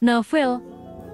Novel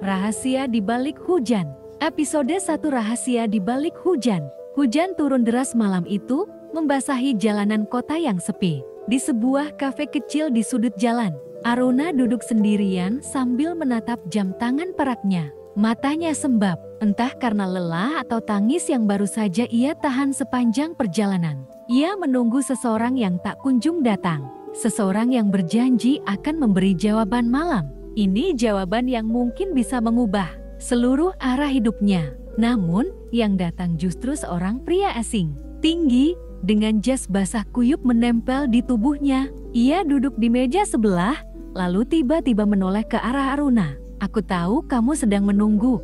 Rahasia di Balik Hujan. Episode 1 Rahasia di Balik Hujan. Hujan turun deras malam itu, membasahi jalanan kota yang sepi. Di sebuah kafe kecil di sudut jalan, Aruna duduk sendirian sambil menatap jam tangan peraknya. Matanya sembab, entah karena lelah atau tangis yang baru saja ia tahan sepanjang perjalanan. Ia menunggu seseorang yang tak kunjung datang. Seseorang yang berjanji akan memberi jawaban malam. Ini jawaban yang mungkin bisa mengubah seluruh arah hidupnya. Namun, yang datang justru seorang pria asing. Tinggi, dengan jas basah kuyup menempel di tubuhnya. Ia duduk di meja sebelah, lalu tiba-tiba menoleh ke arah Aruna. "Aku tahu kamu sedang menunggu,"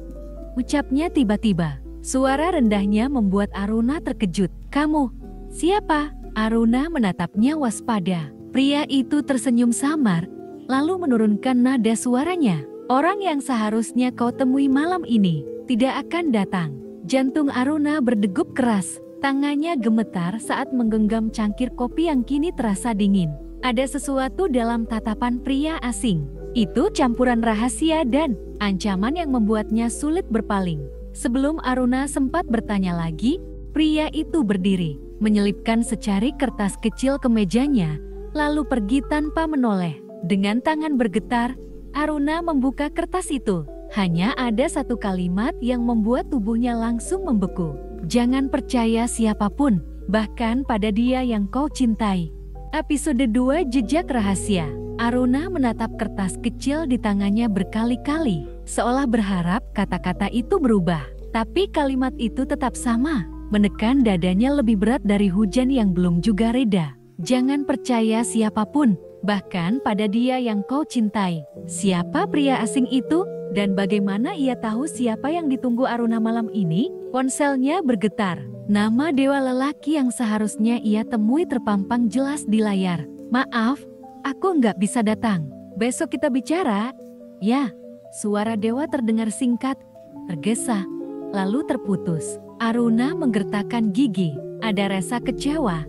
ucapnya tiba-tiba. Suara rendahnya membuat Aruna terkejut. "Kamu, siapa?" Aruna menatapnya waspada. Pria itu tersenyum samar, lalu menurunkan nada suaranya. "Orang yang seharusnya kau temui malam ini tidak akan datang." Jantung Aruna berdegup keras. Tangannya gemetar saat menggenggam cangkir kopi yang kini terasa dingin. Ada sesuatu dalam tatapan pria asing. Itu campuran rahasia dan ancaman yang membuatnya sulit berpaling. Sebelum Aruna sempat bertanya lagi, pria itu berdiri, menyelipkan secari kertas kecil ke mejanya, lalu pergi tanpa menoleh. Dengan tangan bergetar, Aruna membuka kertas itu. Hanya ada satu kalimat yang membuat tubuhnya langsung membeku. "Jangan percaya siapapun, bahkan pada dia yang kau cintai." Episode 2 Jejak Rahasia. Aruna menatap kertas kecil di tangannya berkali-kali, seolah berharap kata-kata itu berubah. Tapi kalimat itu tetap sama, menekan dadanya lebih berat dari hujan yang belum juga reda. "Jangan percaya siapapun, bahkan pada dia yang kau cintai." Siapa pria asing itu? Dan bagaimana ia tahu siapa yang ditunggu Aruna malam ini? Ponselnya bergetar. Nama dewa lelaki yang seharusnya ia temui terpampang jelas di layar. "Maaf, aku nggak bisa datang. Besok kita bicara." "Ya." Suara dewa terdengar singkat, tergesa, lalu terputus. Aruna menggertakkan gigi. Ada rasa kecewa,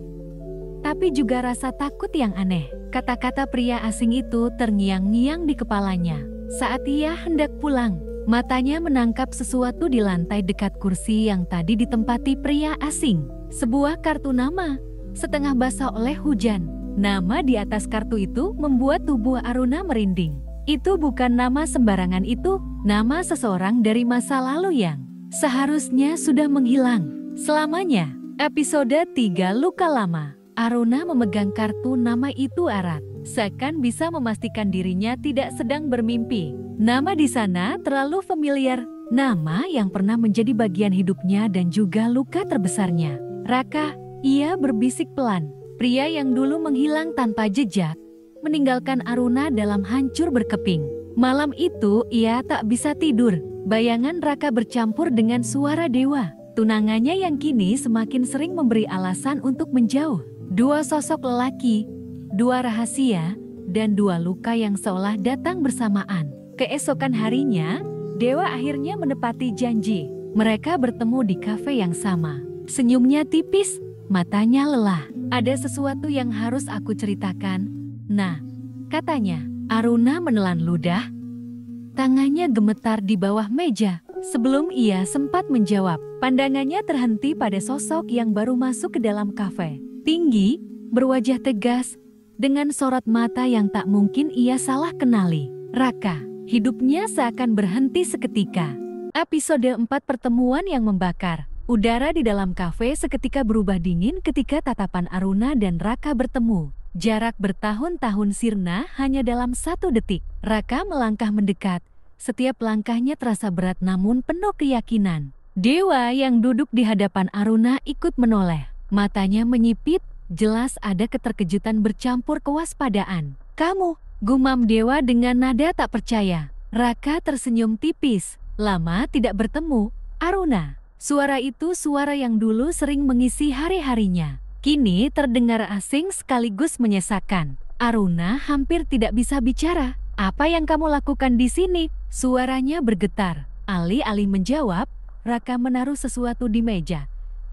tapi juga rasa takut yang aneh. Kata-kata pria asing itu terngiang-ngiang di kepalanya. Saat ia hendak pulang, matanya menangkap sesuatu di lantai dekat kursi yang tadi ditempati pria asing. Sebuah kartu nama, setengah basah oleh hujan. Nama di atas kartu itu membuat tubuh Aruna merinding. Itu bukan nama sembarangan, itu nama seseorang dari masa lalu yang seharusnya sudah menghilang selamanya. Episode 3 Luka Lama. Aruna memegang kartu nama itu erat, seakan bisa memastikan dirinya tidak sedang bermimpi. Nama di sana terlalu familiar, nama yang pernah menjadi bagian hidupnya dan juga luka terbesarnya. "Raka," ia berbisik pelan. Pria yang dulu menghilang tanpa jejak, meninggalkan Aruna dalam hancur berkeping. Malam itu ia tak bisa tidur. Bayangan Raka bercampur dengan suara dewa. Tunangannya yang kini semakin sering memberi alasan untuk menjauh. Dua sosok lelaki, dua rahasia, dan dua luka yang seolah datang bersamaan. Keesokan harinya, dewa akhirnya menepati janji. Mereka bertemu di kafe yang sama. Senyumnya tipis, matanya lelah. "Ada sesuatu yang harus aku ceritakan." "Nah," katanya. Aruna menelan ludah. Tangannya gemetar di bawah meja. Sebelum ia sempat menjawab, pandangannya terhenti pada sosok yang baru masuk ke dalam kafe. Tinggi, berwajah tegas, dengan sorot mata yang tak mungkin ia salah kenali. Raka. Hidupnya seakan berhenti seketika. Episode 4 Pertemuan yang Membakar. Udara di dalam kafe seketika berubah dingin ketika tatapan Aruna dan Raka bertemu. Jarak bertahun-tahun sirna hanya dalam 1 detik. Raka melangkah mendekat. Setiap langkahnya terasa berat namun penuh keyakinan. Dewa yang duduk di hadapan Aruna ikut menoleh. Matanya menyipit, jelas ada keterkejutan bercampur kewaspadaan. "Kamu," gumam dewa dengan nada tak percaya. Raka tersenyum tipis. "Lama tidak bertemu, Aruna." Suara itu suara yang dulu sering mengisi hari-harinya. Kini terdengar asing sekaligus menyesakan. Aruna hampir tidak bisa bicara. "Apa yang kamu lakukan di sini?" Suaranya bergetar. Alih-alih menjawab, Raka menaruh sesuatu di meja.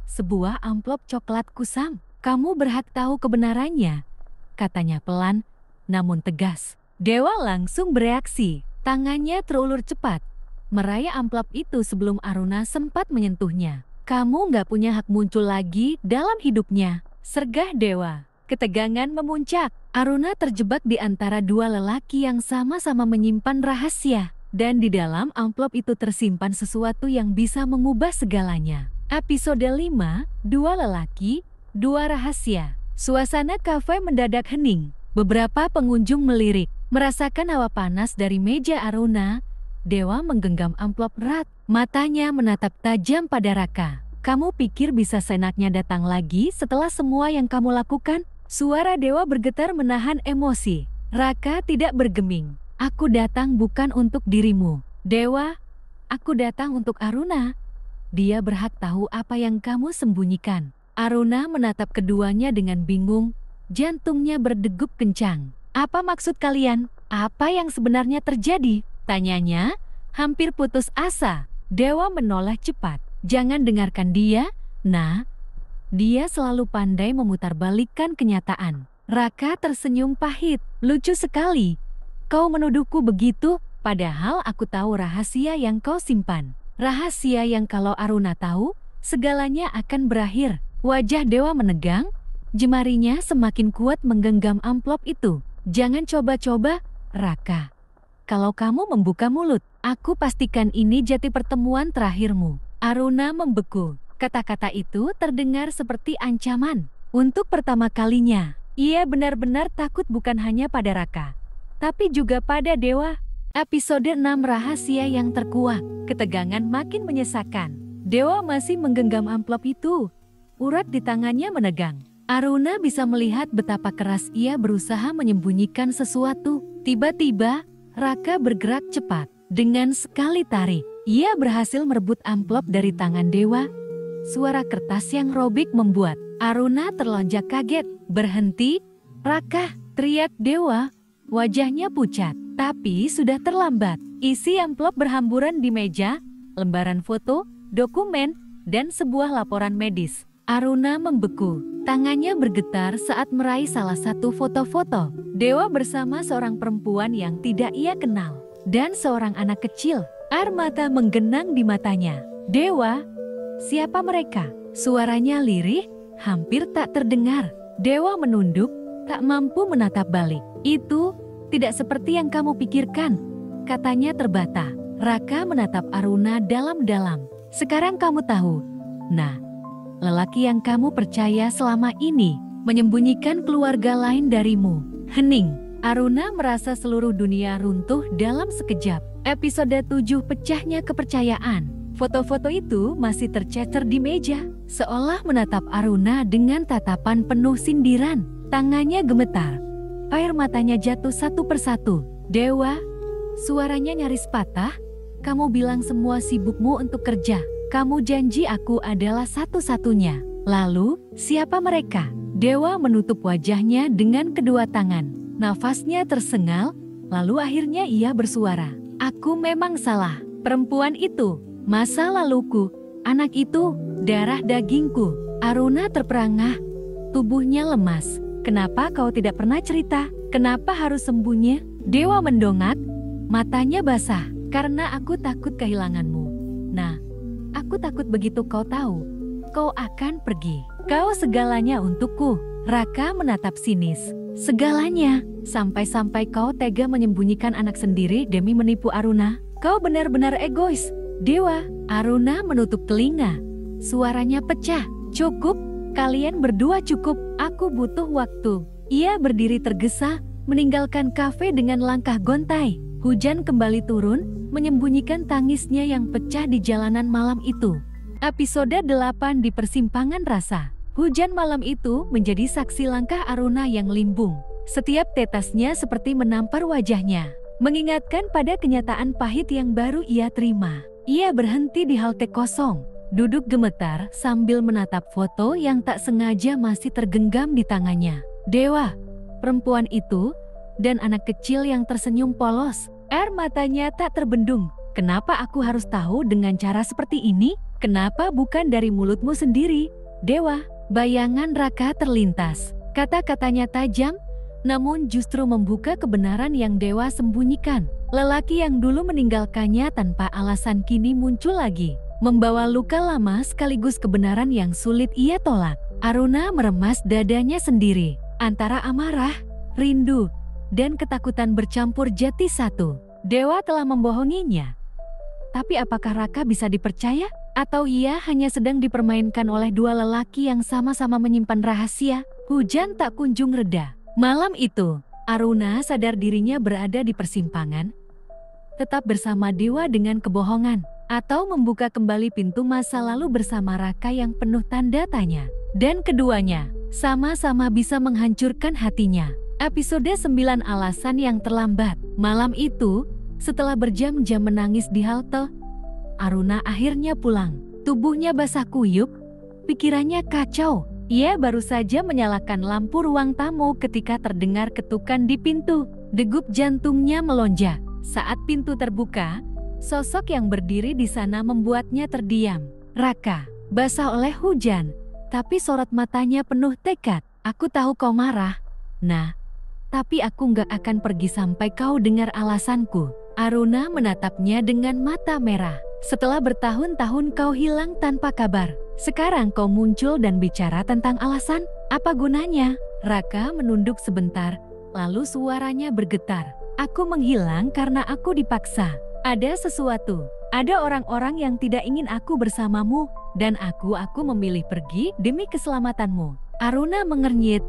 Sebuah amplop coklat kusam. "Kamu berhak tahu kebenarannya," katanya pelan, namun tegas. Dewa langsung bereaksi. Tangannya terulur cepat, meraih amplop itu sebelum Aruna sempat menyentuhnya. Kamu nggak punya hak muncul lagi dalam hidupnya, sergah Dewa. Ketegangan memuncak. Aruna terjebak di antara dua lelaki yang sama-sama menyimpan rahasia. Dan di dalam amplop itu tersimpan sesuatu yang bisa mengubah segalanya. Episode 5, Dua Lelaki, Dua Rahasia. Suasana kafe mendadak hening. Beberapa pengunjung melirik, merasakan hawa panas dari meja Aruna. Dewa menggenggam amplop erat, matanya menatap tajam pada Raka. Kamu pikir bisa seenaknya datang lagi setelah semua yang kamu lakukan? Suara Dewa bergetar menahan emosi. Raka tidak bergeming. Aku datang bukan untuk dirimu, Dewa. Aku datang untuk Aruna. Dia berhak tahu apa yang kamu sembunyikan. Aruna menatap keduanya dengan bingung. Jantungnya berdegup kencang. Apa maksud kalian? Apa yang sebenarnya terjadi? Tanyanya, hampir putus asa. Dewa menoleh cepat. Jangan dengarkan dia, nah. Dia selalu pandai memutarbalikkan kenyataan. Raka tersenyum pahit. Lucu sekali. Kau menuduhku begitu, padahal aku tahu rahasia yang kau simpan. Rahasia yang kalau Aruna tahu, segalanya akan berakhir. Wajah Dewa menegang, jemarinya semakin kuat menggenggam amplop itu. Jangan coba-coba, Raka. Kalau kamu membuka mulut, aku pastikan ini jati pertemuan terakhirmu. Aruna membeku. Kata-kata itu terdengar seperti ancaman. Untuk pertama kalinya, ia benar-benar takut bukan hanya pada Raka, tapi juga pada Dewa. Episode 6, Rahasia yang Terkuak. Ketegangan makin menyesakan. Dewa masih menggenggam amplop itu. Urat di tangannya menegang. Aruna bisa melihat betapa keras ia berusaha menyembunyikan sesuatu. Tiba-tiba, Raka bergerak cepat. Dengan sekali tarik, ia berhasil merebut amplop dari tangan Dewa. Suara kertas yang robek membuat Aruna terlonjak kaget. Berhenti, Raka, teriak Dewa. Wajahnya pucat, tapi sudah terlambat. Isi amplop berhamburan di meja, lembaran foto, dokumen, dan sebuah laporan medis. Aruna membeku, tangannya bergetar saat meraih salah satu foto-foto. Dewa bersama seorang perempuan yang tidak ia kenal, dan seorang anak kecil. Air mata menggenang di matanya. Dewa, siapa mereka? Suaranya lirih, hampir tak terdengar. Dewa menunduk, tak mampu menatap balik. Itu tidak seperti yang kamu pikirkan, katanya terbata. Raka menatap Aruna dalam-dalam. Sekarang kamu tahu. Nah, lelaki yang kamu percaya selama ini menyembunyikan keluarga lain darimu. Hening. Aruna merasa seluruh dunia runtuh dalam sekejap. Episode 7, Pecahnya Kepercayaan. Foto-foto itu masih tercecer di meja, seolah menatap Aruna dengan tatapan penuh sindiran. Tangannya gemetar. Air matanya jatuh satu persatu. Dewa, suaranya nyaris patah. Kamu bilang semua sibukmu untuk kerja. Kamu janji aku adalah satu-satunya. Lalu, siapa mereka? Dewa menutup wajahnya dengan kedua tangan. Nafasnya tersengal, lalu akhirnya ia bersuara. Aku memang salah. Perempuan itu, masa laluku. Anak itu, darah dagingku. Aruna terperangah. Tubuhnya lemas. Kenapa kau tidak pernah cerita? Kenapa harus sembunyi? Dewa mendongak. Matanya basah. Karena aku takut kehilanganmu. Nah, aku takut begitu kau tahu, kau akan pergi. Kau segalanya untukku. Raka menatap sinis. Segalanya, sampai-sampai kau tega menyembunyikan anak sendiri demi menipu Aruna. Kau benar-benar egois. Dewa, Aruna menutup telinga. Suaranya pecah. Cukup, kalian berdua cukup. Aku butuh waktu. Ia berdiri tergesa, meninggalkan kafe dengan langkah gontai. Hujan kembali turun, menyembunyikan tangisnya yang pecah di jalanan malam itu. Episode 8, Di Persimpangan Rasa. Hujan malam itu menjadi saksi langkah Aruna yang limbung. Setiap tetasnya seperti menampar wajahnya, mengingatkan pada kenyataan pahit yang baru ia terima. Ia berhenti di halte kosong, duduk gemetar sambil menatap foto yang tak sengaja masih tergenggam di tangannya. Dewa, perempuan itu, dan anak kecil yang tersenyum polos. Air matanya tak terbendung. Kenapa aku harus tahu dengan cara seperti ini? Kenapa bukan dari mulutmu sendiri, Dewa? Bayangan Raka terlintas. Kata-katanya tajam, namun justru membuka kebenaran yang Dewa sembunyikan. Lelaki yang dulu meninggalkannya tanpa alasan kini muncul lagi, membawa luka lama sekaligus kebenaran yang sulit ia tolak. Aruna meremas dadanya sendiri, antara amarah, rindu, dan ketakutan bercampur jadi satu. Dewa telah membohonginya. Tapi apakah Raka bisa dipercaya? Atau ia hanya sedang dipermainkan oleh dua lelaki yang sama-sama menyimpan rahasia? Hujan tak kunjung reda. Malam itu, Aruna sadar dirinya berada di persimpangan, tetap bersama Dewa dengan kebohongan, atau membuka kembali pintu masa lalu bersama Raka yang penuh tanda tanya. Dan keduanya sama-sama bisa menghancurkan hatinya. Episode 9 Alasan yang Terlambat. Malam itu, setelah berjam-jam menangis di halte, Aruna akhirnya pulang. Tubuhnya basah kuyup, pikirannya kacau. Ia baru saja menyalakan lampu ruang tamu ketika terdengar ketukan di pintu. Degup jantungnya melonjak. Saat pintu terbuka, sosok yang berdiri di sana membuatnya terdiam. Raka, basah oleh hujan, tapi sorot matanya penuh tekad. Aku tahu kau marah. Nah, tapi aku gak akan pergi sampai kau dengar alasanku. Aruna menatapnya dengan mata merah. Setelah bertahun-tahun kau hilang tanpa kabar. Sekarang kau muncul dan bicara tentang alasan. Apa gunanya? Raka menunduk sebentar, lalu suaranya bergetar. Aku menghilang karena aku dipaksa. Ada sesuatu. Ada orang-orang yang tidak ingin aku bersamamu. Dan aku memilih pergi demi keselamatanmu. Aruna mengernyit.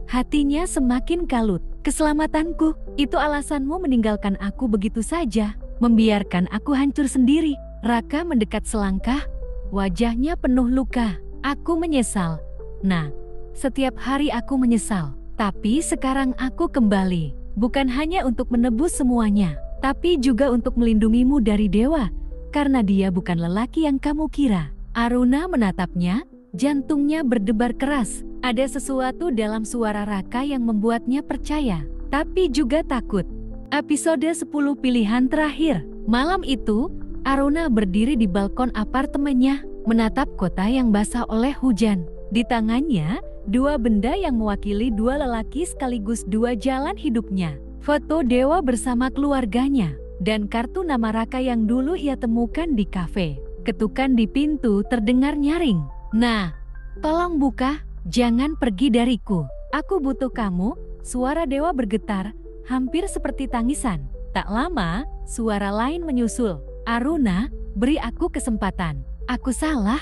Hatinya semakin kalut. Keselamatanku? Itu alasanmu meninggalkan aku begitu saja? Membiarkan aku hancur sendiri? Raka mendekat selangkah, wajahnya penuh luka. Aku menyesal. Nah, setiap hari aku menyesal. Tapi sekarang aku kembali. Bukan hanya untuk menebus semuanya, tapi juga untuk melindungimu dari Dewa. Karena dia bukan lelaki yang kamu kira. Aruna menatapnya, jantungnya berdebar keras. Ada sesuatu dalam suara Raka yang membuatnya percaya, tapi juga takut. Episode 10 Pilihan Terakhir. Malam itu, Aruna berdiri di balkon apartemennya, menatap kota yang basah oleh hujan. Di tangannya, dua benda yang mewakili dua lelaki sekaligus dua jalan hidupnya. Foto Dewa bersama keluarganya, dan kartu nama Raka yang dulu ia temukan di kafe. Ketukan di pintu terdengar nyaring. Nah, tolong buka, jangan pergi dariku. Aku butuh kamu. Suara Dewa bergetar, hampir seperti tangisan. Tak lama, suara lain menyusul. Aruna, beri aku kesempatan. Aku salah,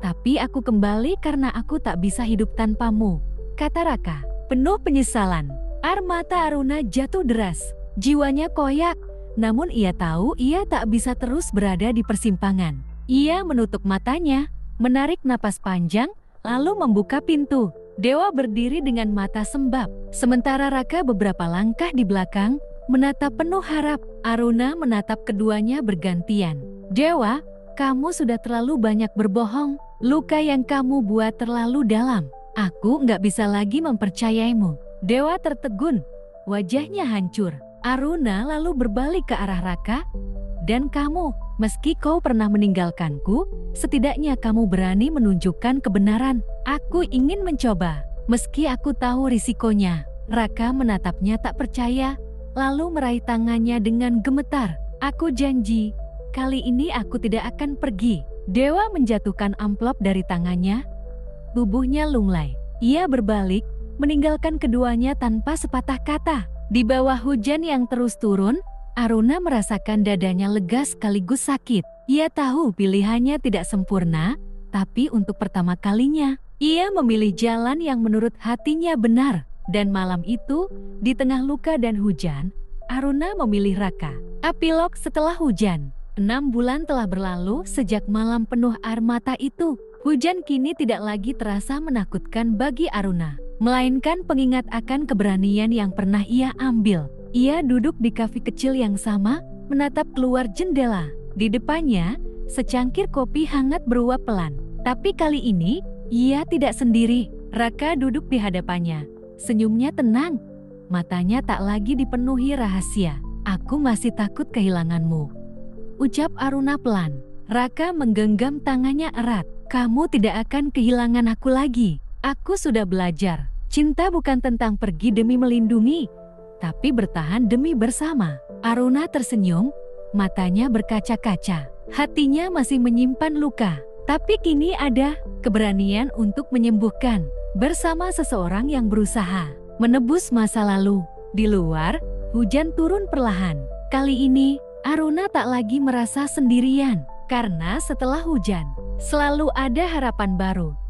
tapi aku kembali karena aku tak bisa hidup tanpamu, kata Raka, penuh penyesalan. Air mata Aruna jatuh deras, jiwanya koyak, namun ia tahu ia tak bisa terus berada di persimpangan. Ia menutup matanya, menarik napas panjang, lalu membuka pintu. Dewa berdiri dengan mata sembab, sementara Raka beberapa langkah di belakang, menatap penuh harap. Aruna menatap keduanya bergantian. Dewa, kamu sudah terlalu banyak berbohong. Luka yang kamu buat terlalu dalam. Aku nggak bisa lagi mempercayaimu. Dewa tertegun, wajahnya hancur. Aruna lalu berbalik ke arah Raka. Dan kamu, meski kau pernah meninggalkanku, setidaknya kamu berani menunjukkan kebenaran. Aku ingin mencoba, meski aku tahu risikonya. Raka menatapnya tak percaya, lalu meraih tangannya dengan gemetar. Aku janji, kali ini aku tidak akan pergi. Dewa menjatuhkan amplop dari tangannya. Tubuhnya lunglai. Ia berbalik, meninggalkan keduanya tanpa sepatah kata. Di bawah hujan yang terus turun, Aruna merasakan dadanya lega sekaligus sakit. Ia tahu pilihannya tidak sempurna, tapi untuk pertama kalinya, ia memilih jalan yang menurut hatinya benar. Dan malam itu, di tengah luka dan hujan, Aruna memilih Raka. Epilog setelah hujan. 6 bulan telah berlalu sejak malam penuh air mata itu. Hujan kini tidak lagi terasa menakutkan bagi Aruna, melainkan pengingat akan keberanian yang pernah ia ambil. Ia duduk di kafe kecil yang sama, menatap keluar jendela. Di depannya, secangkir kopi hangat beruap pelan. Tapi kali ini, ia tidak sendiri. Raka duduk di hadapannya. Senyumnya tenang, matanya tak lagi dipenuhi rahasia. Aku masih takut kehilanganmu, ucap Aruna pelan. Raka menggenggam tangannya erat. Kamu tidak akan kehilangan aku lagi. Aku sudah belajar. Cinta bukan tentang pergi demi melindungi, tapi bertahan demi bersama. Aruna tersenyum, matanya berkaca-kaca. Hatinya masih menyimpan luka, tapi kini ada keberanian untuk menyembuhkan bersama seseorang yang berusaha menebus masa lalu. Di luar, hujan turun perlahan. Kali ini, Aruna tak lagi merasa sendirian, karena setelah hujan, selalu ada harapan baru.